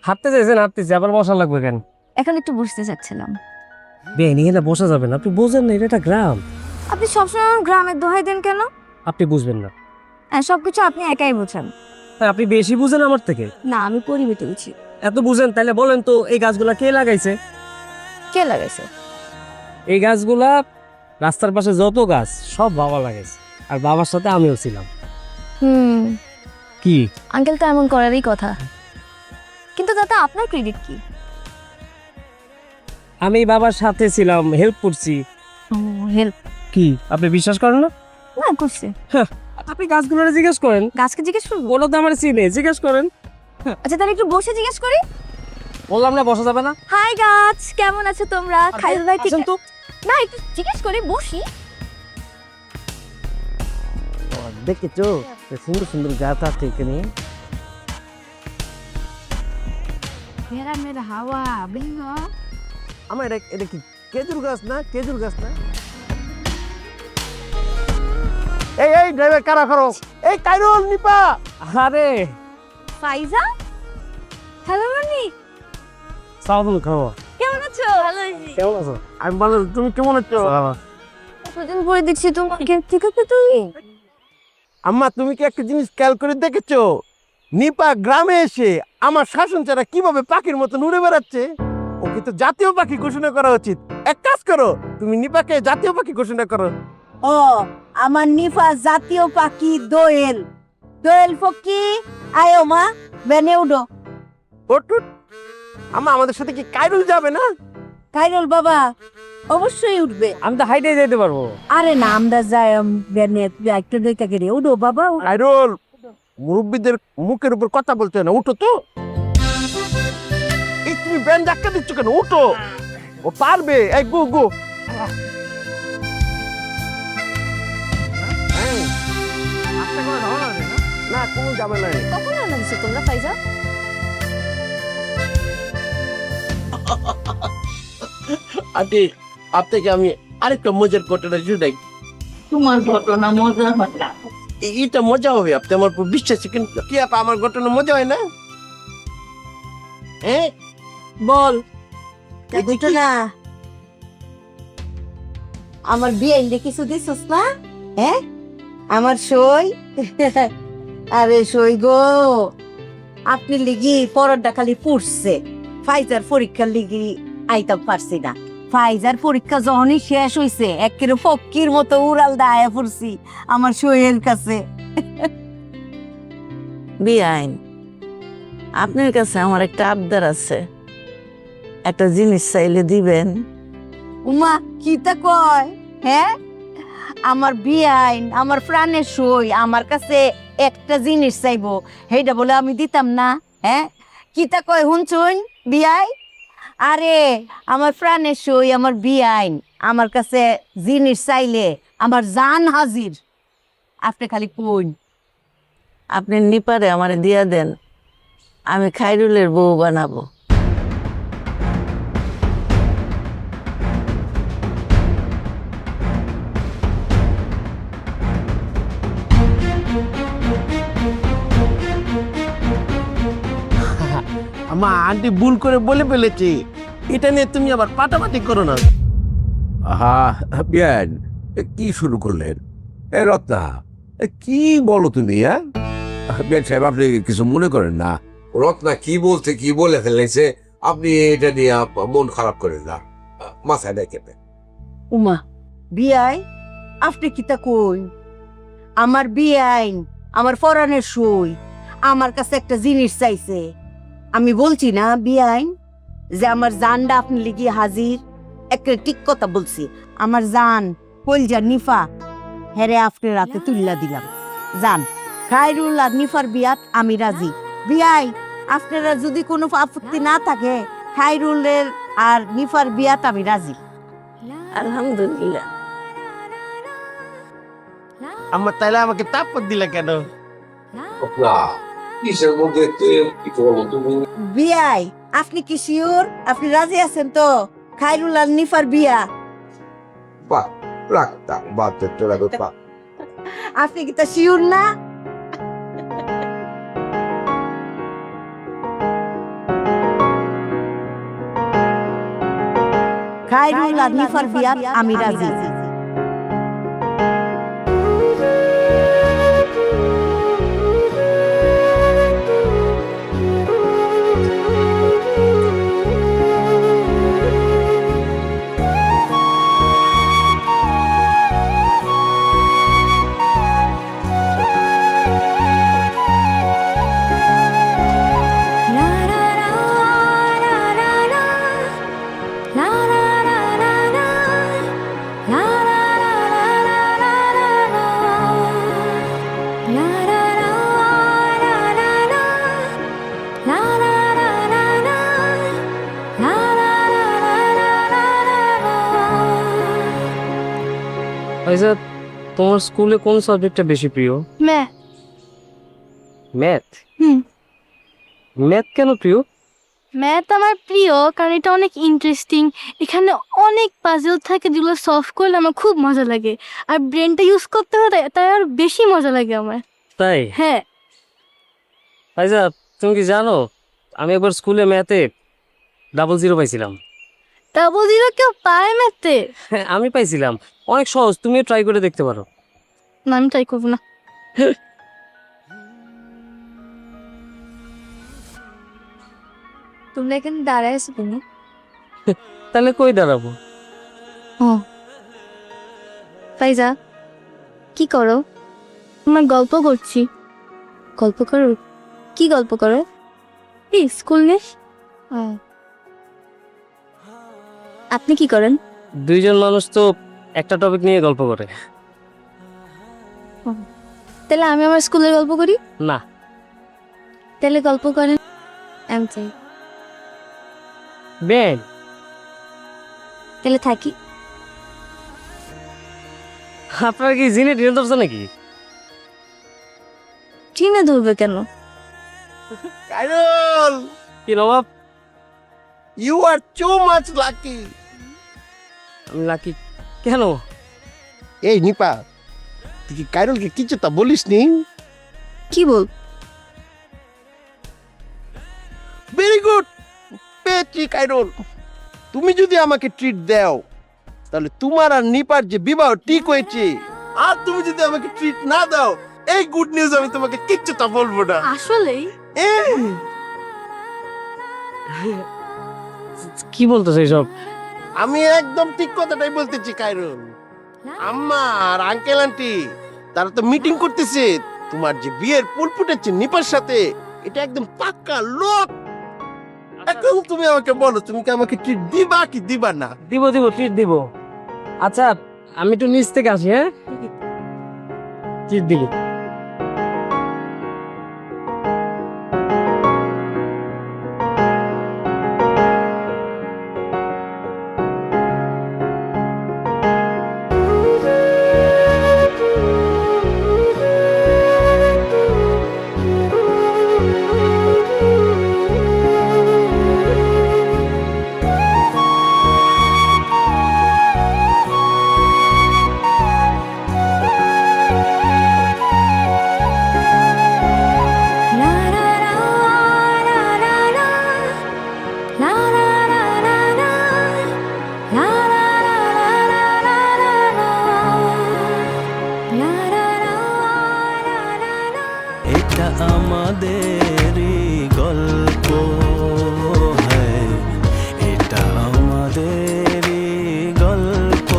হাঁটতে চাইছেন, হাঁটতেছি, আবার বসা লাগবে কেন? এখন একটু বসতে চাচ্ছিলাম। বেন, এখানে বসা যাবে না, আপনি বোঝেন না, এটা একটা গ্রাম। আপনি সবসময় আমার গ্রামের দোহাই দেন কেন? আপনি বুঝবেন না। হ্যাঁ, সবকিছু আপনি একাই বোঝেন। হ্যাঁ, আপনি বেশি বুঝেন আমার থেকে। না, আমি পরিমিত বুঝি। এত বুঝেন তাহলে বলেন তো, এই গাছগুলা কে লাগাইছে? কে লাগাইছে? এই গাছগুলা, রাস্তার পাশে যত গাছ সব বাবা লাগাইছে, আর বাবার সাথে আমিও ছিলাম। কি? আঙ্কেল তো এমন করারই কথা, কিন্তু দাদা আপনার ক্রেডিট কি? আমি বাবার সাথে ছিলাম, হেল্প করছি। হেল্প? কি আপনি বিশ্বাস করেন না? না, করছে। হ্যাঁ, আপনি গাছগুলোরে জিজ্ঞেস করেন। গাছকে জিজ্ঞেস করবো? বলো তো আমার চিনে, জিজ্ঞেস করেন। আচ্ছা, তাহলে একটু বসে জিজ্ঞেস করি। বললাম না বসা যাবে না। হাই গাছ, কেমন আছো তোমরা? খাইরুল ভাই ঠিক আসেন তো। না, একটু জিজ্ঞেস করি, বসি। দেখেছো সুন্দর সুন্দর গাছ আছে এখানে। মেরা মেরা হাওয়া বিঙ্গো। আমার এটা কি খেজুর গাছ না? খেজুর গাছ না? এই ড্রাইভার কারা করো? এই কাইরুল, নিপা। আরে ফাইজা, হ্যালো মনি, সাউন্ড খাওয়া। কেমন আছো? ভালো আছি। কেমন আছো? আমি ভালো, তুমি কেমন আছো? কতদিন পরে দেখছি তোমাকে। ঠিক আছে তুমি? আম্মা, তুমি কি একটা জিনিস খেয়াল করে দেখেছো? নিপা গ্রামে এসে আমার শাসন ছাড়া কিভাবে পাখির মতন উড়ে বেড়াচ্ছে। ওকে তো জাতীয় পাখি ঘোষণা করা উচিত। এক কাজ করো, তুমি নিপাকে জাতীয় পাখি ঘোষণা করো। ও, আমার নিফা জাতীয় পাখি দোয়েল। দোয়েল ফকি, আয়ো মা, বেনে উডো। ওট উঠ। আম্মা, আমাদের সাথে কি কাইরুল যাবে না? কাইরুল বাবা অবশ্যই উঠবে। আমি তো হাইটে যেতে পারবো। আরে না, আমরা যাই বেনে একটা দুইটা করে উডো বাবা। কাইরুল, মুরব্বীদের মুখের উপর কথা বলতে হয় না, উঠো তো। এই তুমি ব্যান ধাক্কা দিচ্ছ কেন? উঠো, ও পারবে। এই গো গো। না, কোনো যাবে না। কখন রান্না দিছো তোমরা ফাইজা? আন্টি, আপনাকে আমি আরেকটা মজার ঘটনা শুনাই। তোমার ঘটনা মজা হয় না। এটা মজা হবে, আপনি আমার উপর বিশ্বাস কিন্তু কি আপা, আমার ঘটনা মজা হয় না? হ্যাঁ, বল দেখো না, আমার বিয়ে কিছু দিছস না? হ্যাঁ, আমার সই। আরে সই গো, আপনি লিগি পরটা খালি পুড়ছে। ফাইজার পরীক্ষার লিগি আইতাম পারছি না। ফাইজার পরীক্ষা যখনই শেষ হইছে, একেবারে ফকির মতো উড়াল দায়া পড়ছি আমার সইয়ের কাছে। বিআইন, আপনার কাছে আমার একটা আবদার আছে, একটা জিনিস চাইলে দিবেন? উমা, কি তা কয়? হ্যাঁ, আমার বিয়াইন, আমার প্রাণের সই আমার কাছে একটা জিনিস চাইবো, সেইটা বলে আমি দিতাম না? হ্যাঁ, কি তা কয় শুনছুন বিয়াই? আরে আমার প্রাণের সই, আমার বিয়াইন আমার কাছে জিনিস চাইলে আমার জান হাজির। আপনি খালি কইন। আপনি নিপারে আমারে দিয়া দেন, আমি খাইরুলের বউ বানাবো। আমা, আন্টি ভুল করে বলে ফেলেছি। এটা নিয়ে তুমি আবার পাটাপাটি করো না। আহা বিয়ান, কি শুরু করলেন? এ রত্না, কি বলো তুমি? বিয়ান সাহেব, আপনি কিছু মনে করেন না। রত্না কি বলতে কি বলে ফেলেছে, আপনি এটা নিয়ে মন খারাপ করেন না, মাথায় রেখে। উমা, বিয়াই আপনি কি তা কইন? আমার বিয়াইন, আমার পরাণের সই আমার কাছে একটা জিনিস চাইছে। আমি বলছি না বিয়াইন যে আমার জানটা আপনি লিগি হাজির? একটা ঠিক কথা বলছি। আমার জান কলজা নিফা হেরে আপনি রাতে তুল্লা দিলাম। জান খায়রুল আর নিফার বিয়াত আমি রাজি। বিয়াই, আপনারা যদি কোনো আপত্তি না থাকে, খায়রুলের আর নিফার বিয়াত আমি রাজি। আলহামদুলিল্লাহ। আম্মা, তাইলে আমাকে তাপ্পর দিলে কেন? কিসের মধ্যে কি করবো তুমি? বিয়াই, আপনি কি শিওর আপনি রাজি আছেন তো খায়রুল আর নিফার বিয়া? বাহ, রাখতা বাদ রাখো। আপনি কি তা শিওর না? খায়রুল আর নিফার বিয়া আমি রাজি। আচ্ছা, তোমার স্কুলে কোন সাবজেক্টটা বেশি প্রিয়? ম্যাথ। ম্যাথ? হুম। ম্যাথ কেন প্রিয়? ম্যাথ আমার প্রিয় কারণ এটা অনেক ইন্টারেস্টিং। এখানে অনেক পাজল থাকে যেগুলো সলভ করলে আমার খুব মজা লাগে, আর ব্রেনটা ইউজ করতে হয় তাই আর বেশি মজা লাগে আমার। তাই? হ্যাঁ। আচ্ছা, তুমি কি জানো আমি একবার স্কুলে ম্যাথে 00 পাইছিলাম। ডাবল জিরো কেউ পায় ম্যাথে? হ্যাঁ, আমি পাইছিলাম। অনেক সহজ, তুমিও ট্রাই করে দেখতে পারো। না, আমি ট্রাই করবো না। তোমরা এখানে দাঁড়ায় আছো তুমি? তাহলে কই দাঁড়াবো? ও ফাইজা, কি করো? তোমার গল্প করছি। গল্প করো? কি গল্প করো? এই স্কুল নেই? আপনি কি করেন? দুইজন মানুষ তো একটা টপিক নিয়ে গল্প করে। তাহলে আমি আমার স্কুলের গল্প করি? না। তাহলে গল্প করেন। আমি চাই। বেন, তাহলে থাকি। আপনার কি জিনে টেনে ধরছে নাকি? চিনে ধরবে কেন? কাইরুল, কি নবাব? You are too much lucky. আমি লাকি কেন? এই নিপা, তুই কি কাইরুলকে কিছু তা বলিস নি? কি বল? ভেরি গুড, পেয়েছি কাইরুল। তুমি যদি আমাকে ট্রিট দাও তাহলে তোমার আর নিপার যে বিবাহ ঠিক হয়েছে। আর তুমি যদি আমাকে ট্রিট না দাও, এই গুড নিউজ আমি তোমাকে কিচ্ছু তা বলবো না। আসলেই? কি বলতেছে এইসব? আমি একদম ঠিক কথাটাই বলতেছি কাইরুল। আম্মা আর আঙ্কেল আন্টি তারা তো মিটিং করতেছে, তোমার যে বিয়ের পুল ফুটেছে নিপার সাথে, এটা একদম পাক্কা লোক। এখন তুমি আমাকে বলো, তুমি কি আমাকে ট্রিট দিবা কি দিবা না? দিব দিব, ট্রিট দিব। আচ্ছা, আমি একটু নিচ থেকে আসি। হ্যাঁ, ট্রিট দিব। এটা আমাদেরই গল্প, হ্যাঁ এটা আমাদেরই গল্প,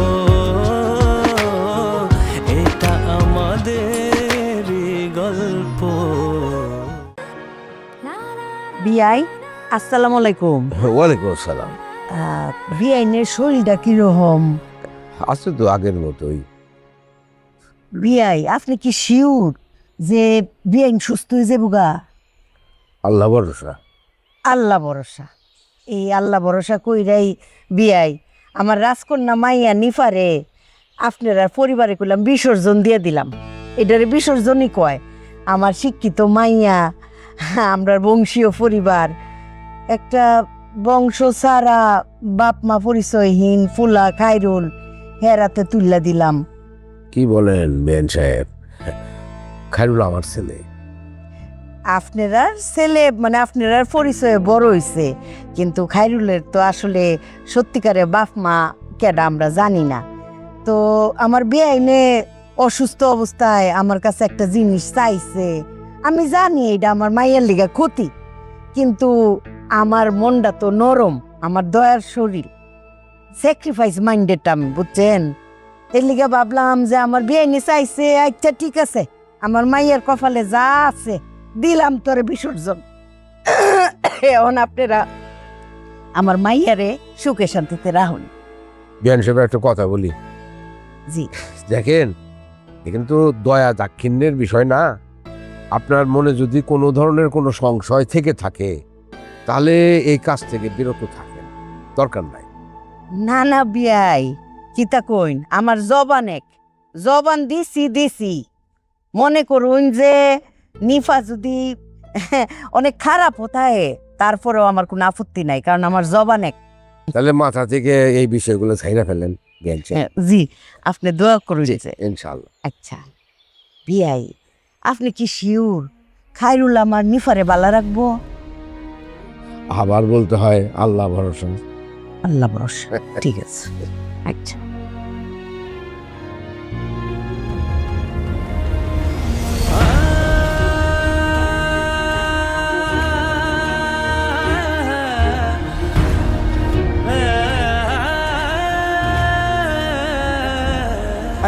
এটা আমাদেরই গল্প। বিয়াই, আসসালামু আলাইকুম। ওয়ালাইকুম আসসালাম। বিয়াইনের শরীরটা কিরকম? আছে তো আগের মতোই। বিয়াই, আপনি কি শিওর যে বিয়াইন সুস্থ হয়ে যাবো গা? আল্লাহ ভরসা। আল্লাহ ভরসা। এই আল্লাহ ভরসা কইরাই বিয়াই আমার রাজকন্যা মাইয়া নিফারে আপনারা পরিবারে কইলাম বিসর্জন দিয়ে দিলাম। এটারে বিসর্জনই কয়। আমার শিক্ষিত মাইয়া, আমরা বংশীয় পরিবার, একটা বংশ ছাড়া বাপ মা পরিচয়হীন ফুলা খায়রুল হেরাতে তুল্লা দিলাম। কি বলেন বেন সাহেব? খায়রুল আমার ছেলে। আপনারা ছেলে মানে আপনারা পরিচয়ে বড় হইছে, কিন্তু খায়রুলের তো আসলে সত্যিকারে বাপ মা কেডা আমরা জানি না। তো আমার বেআইনে অসুস্থ অবস্থায় আমার কাছে একটা জিনিস চাইছে। আমি জানি এটা আমার মায়ের লিগা ক্ষতি, কিন্তু আমার মনটা তো নরম, আমার দয়ার শরীর, স্যাক্রিফাইস মাইন্ডেড আমি, বুঝছেন? এর লিগা ভাবলাম যে আমার বেআইনে চাইছে, আচ্ছা ঠিক আছে, আমার মায়ের কপালে যা আছে দিলাম তোরে বিসর্জন। এখন আপনারা আমার মাইয়ারে সুখে শান্তিতে রাখুন। বিয়ান সাহেব একটা কথা বলি, জি। দেখেন এ কিন্তু দয়া দাক্ষিণ্যের বিষয় না। আপনার মনে যদি কোনো ধরনের কোনো সংশয় থেকে থাকে তাহলে এই কাজ থেকে বিরত থাকেন, দরকার নাই। না না বিয়াই, কিতা কইন, আমার জবান দিছি। মনে করুন যে নিফা যদি অনেক খারাপ হতায়, তারপরেও আমার কোনো আপত্তি নাই, কারণ আমার জবান এক। তাহলে মাথা থেকে এই বিষয়গুলো ছাইরা ফেলেন বিয়ান সাহেব। জি, আপনি দোয়া করুন। ইনশাআল্লাহ। আচ্ছা বিয়াই, আপনি কি শিওর খায়রুল আমার নিফারে বালা রাখবো? আবার বলতে হয় আল্লাহ ভরসা। আল্লাহ ভরসা, ঠিক আছে। আচ্ছা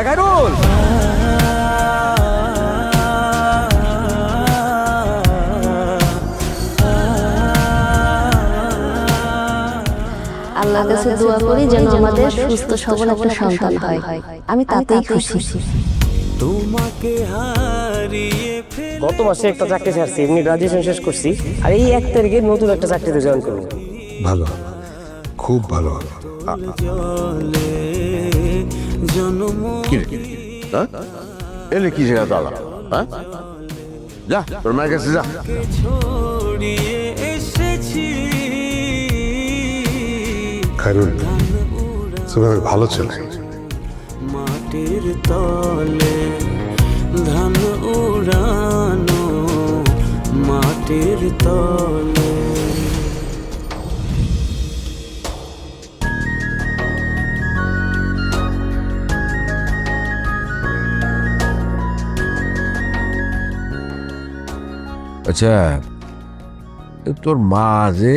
খায়রুল, আল্লাহর কাছে দোয়া করি যেন আমাদের সুস্থ সবল একটা সন্তান হয়, আমি তাতেই খুশি। তোমাকে হারিয়ে গত মাসে একটা চাকরি ছাড়ছি, এমনি গ্রাজুয়েশন শেষ করছি, আর এই 1 তারিখে নতুন একটা চাকরিতে জয়েন করবো। ভালো, খুব ভালো হলো। জলে জন্ম এলে কি জায়গা দাদা? হ্যাঁ, যা তোর মায়ের কাছে যা। ছড়িয়ে এসেছি। খায়রুল, তুমি অনেক ভালো ছেলে। মাটির তলে ধান উড়ানো, মাটির তলে। আচ্ছা, তোর মা যে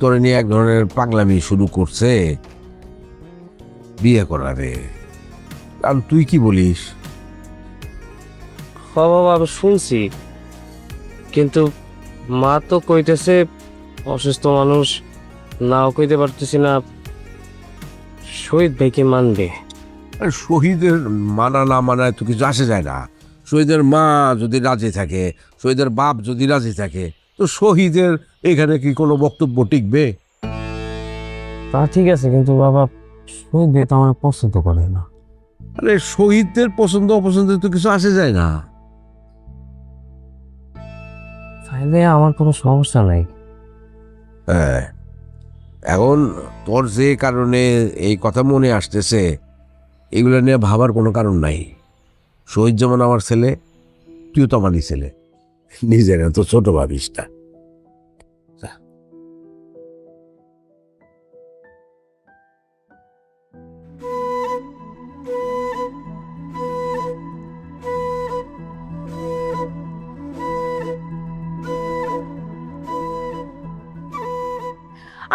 তোর নিয়ে এক ধরনের পাগলামি শুরু করছে, বিয়ে করাবে, আর তুই কি বলিস? বাবা আমি শুনছি, কিন্তু মা তো কইতেছে অসুস্থ মানুষ, নাও কইতে পারতেছি না, শহীদ ভাইকে মানবে। আর শহীদের মানা না মানায় তো কিছু আসে যায় না। শহীদের মা যদি রাজি থাকে, শহীদের বাপ যদি রাজি থাকে, তো শহীদের এখানে কি কোনো বক্তব্য টিকবে? তা ঠিক আছে, কিন্তু বাবা শহীদ ভাই তো আমার পছন্দ করে না। আরে শহীদদের পছন্দ অপছন্দে তো কিছু আসে যায় না। তাইলে আমার কোনো সমস্যা নাই। হ্যাঁ, এখন তোর যে কারণে এই কথা মনে আসতেছে, এগুলো নিয়ে ভাবার কোনো কারণ নাই। শহীদ যেমন আমার ছেলে, তুইও তো আমারই ছেলে, নিজের তো ছোট ভাবিস না।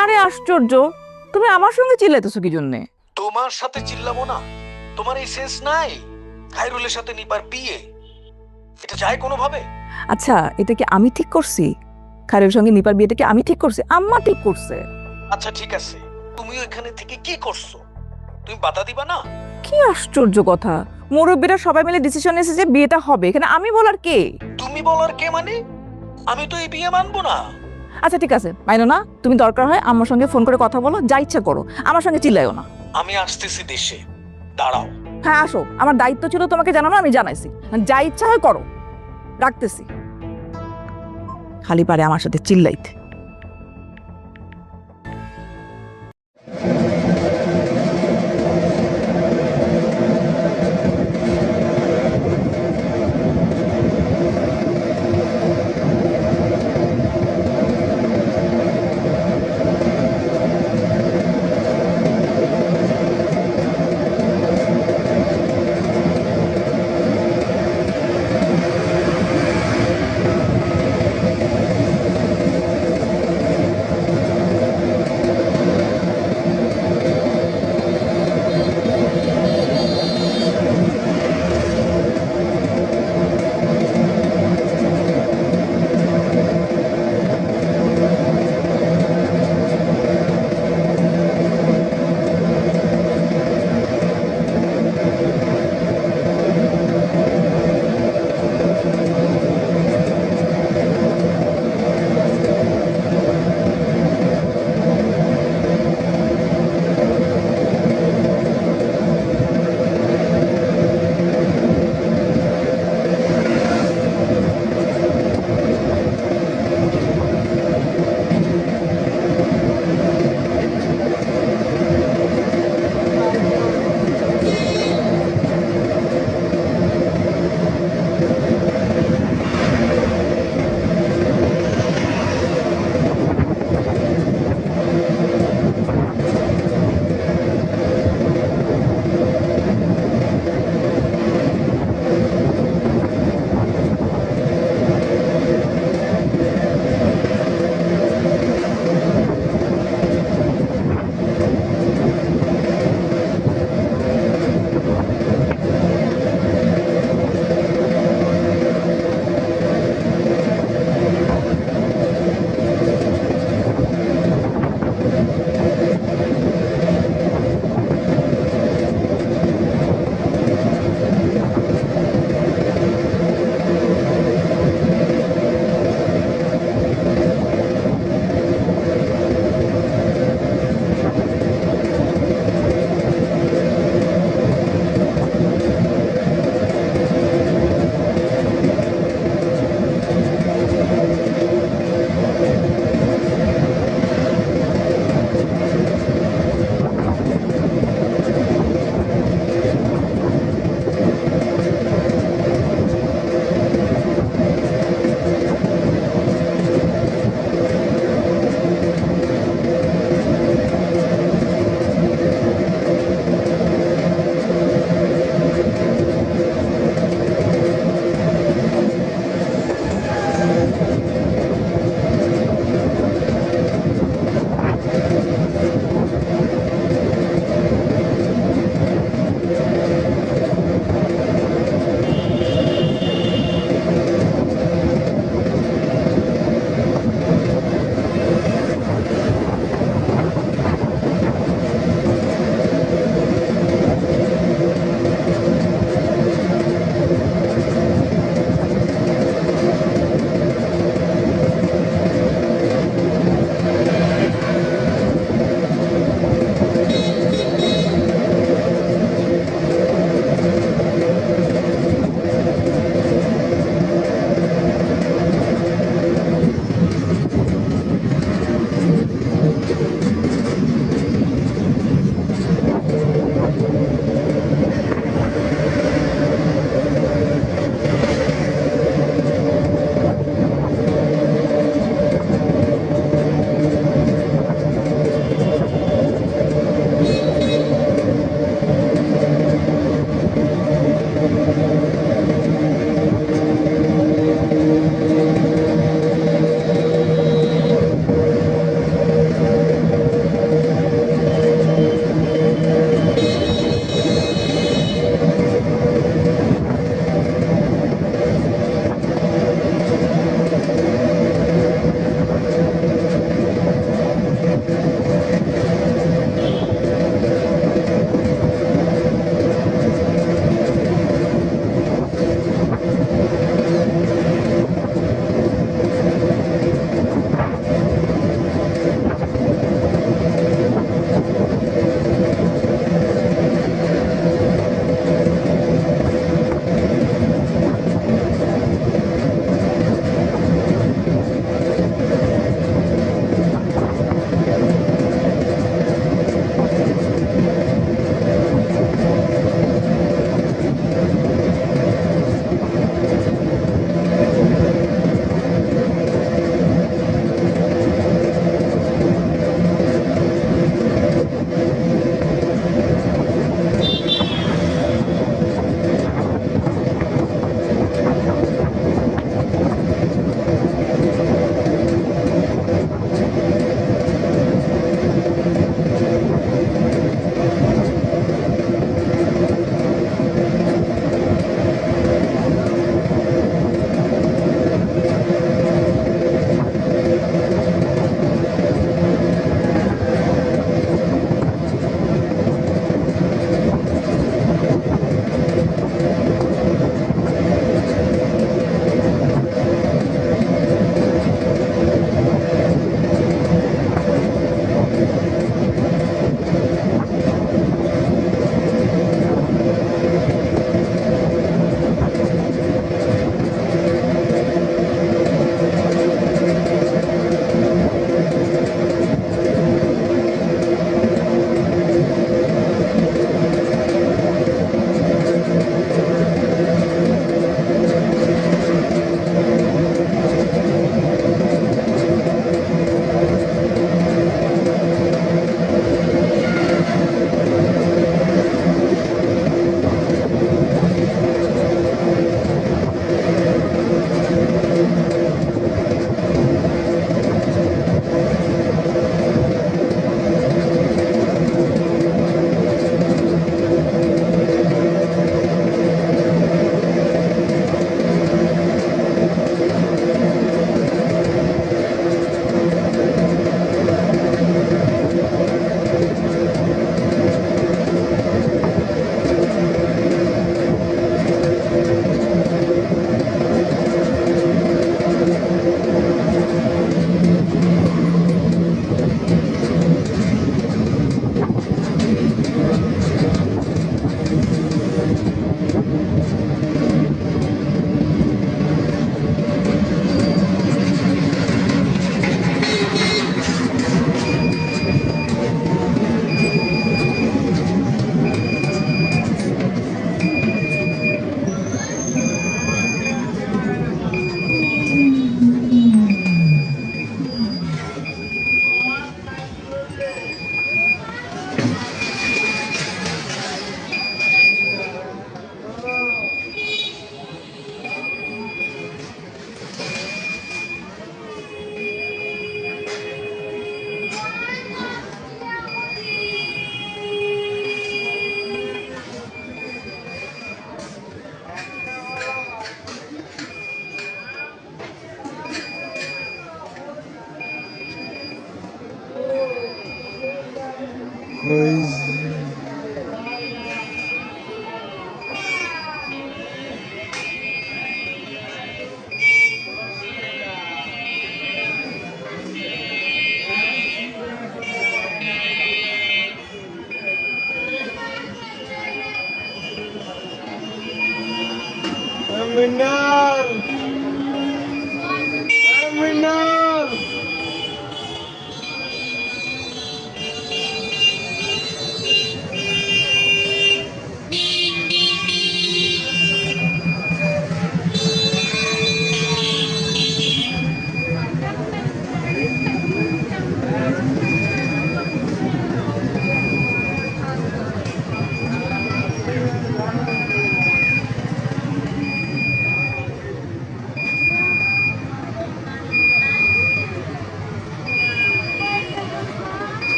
আরে আশ্চর্য, তুমি আমার সঙ্গে চিল্লাইতেছো কি জন্যে? তোমার সাথে চিল্লাবো না? তোমার এই সেন্স নাই? খায়রুলের সাথে নিপার বিয়ে, এটা যায় কোনোভাবে? আচ্ছা, এটা কি আমি ঠিক করছি? খায়রুলের সঙ্গে নিপার বিয়েটা কি আমি ঠিক করছি? আম্মা ঠিক করছে। আচ্ছা ঠিক আছে, তুমিও এখানে থেকে কি করছো? তুমি বাধা দিবা না? কি আশ্চর্য কথা, মুরব্বীরা সবাই মিলে ডিসিশন এসেছে যে বিয়েটা হবে, এখানে আমি বলার কে? তুমি বলার কে মানে? আমি তো এই বিয়ে মানবো না। আচ্ছা ঠিক আছে, মাইনো না, তুমি দরকার হয় আমার সঙ্গে ফোন করে কথা বলো, যা ইচ্ছা করো, আমার সঙ্গে চিল্লাইও না। আমি আসতেছি দেশে, দাঁড়াও। হ্যাঁ আসো, আমার দায়িত্ব ছিল তোমাকে জানানো, আমি জানাইছি, যা ইচ্ছা হয় করো, রাখতেছি। খালি পারে আমার সাথে চিল্লাইতে।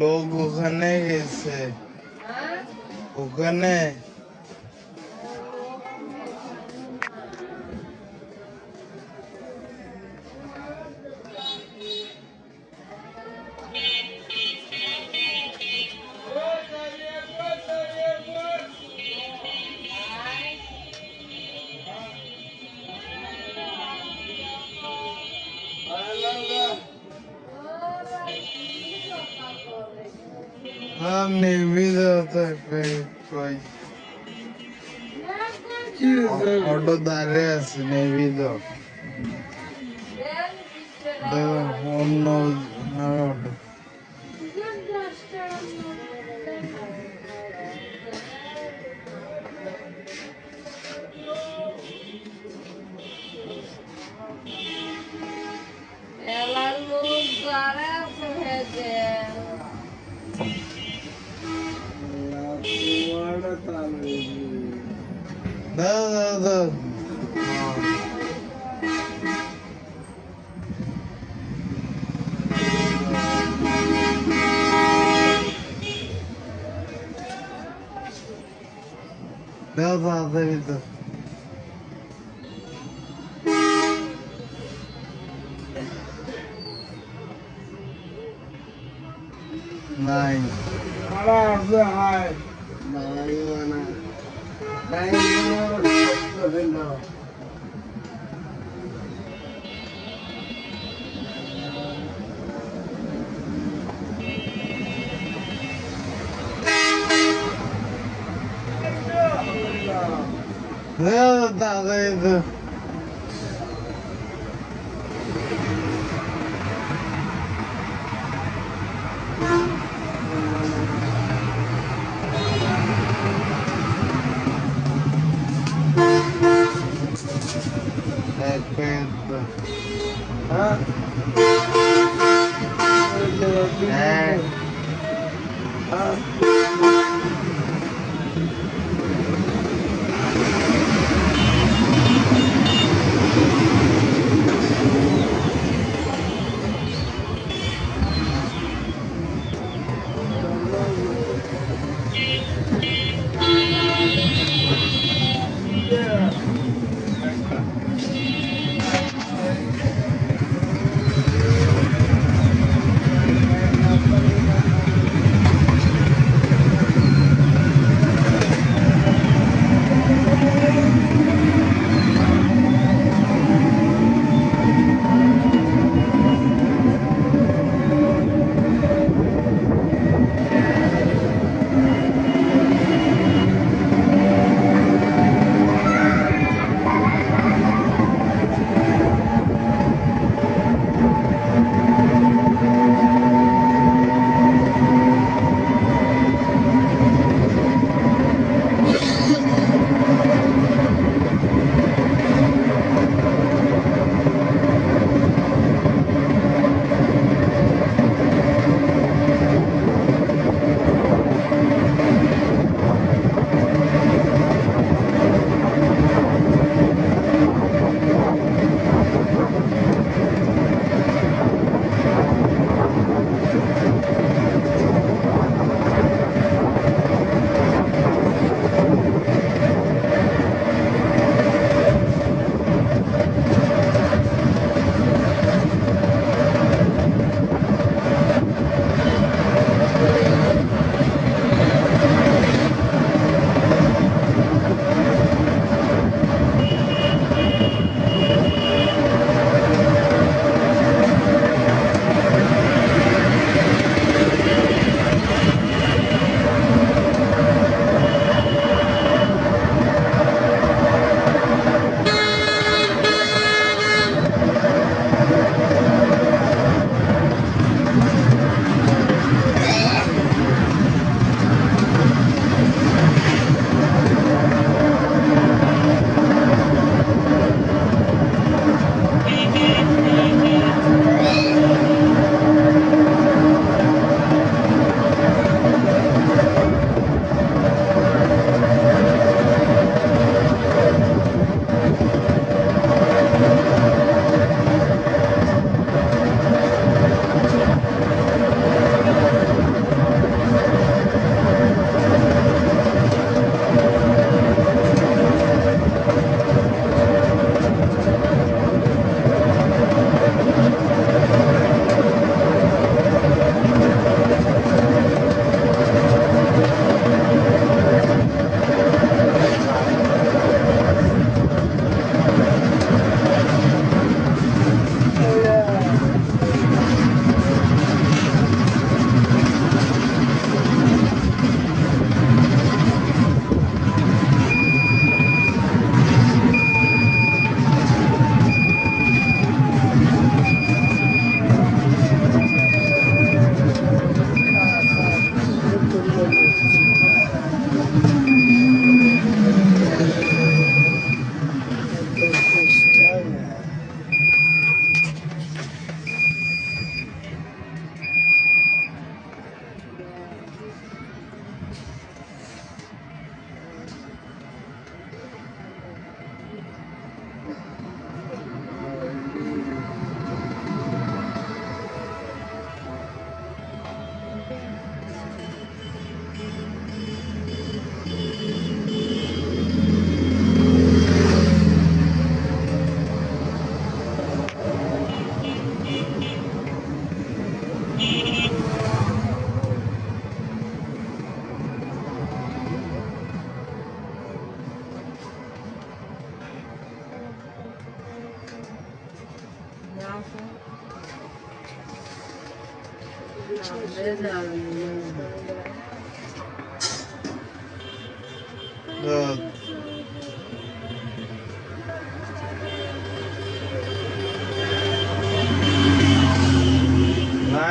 লোক ওখানে গেছে ওখানে আমি বিদাতে কই কি অটো দাঁড়িয়ে আছে নেবিদ অন্য অটো দাদা দাদা নাই হাই দাদা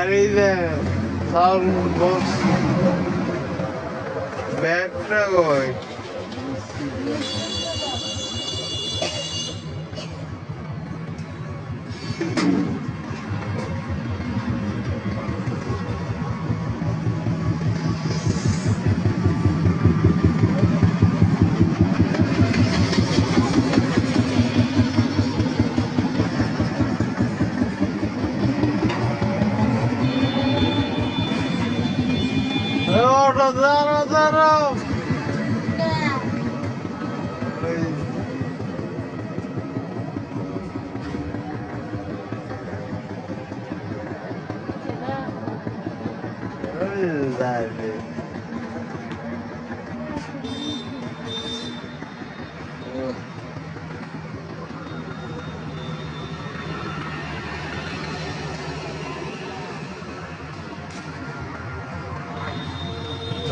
গাড়িতে সাউন্ড বক্স ব্যাগটা কই অটো দাঁড়াও দাঁড়াও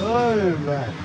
Oh, man.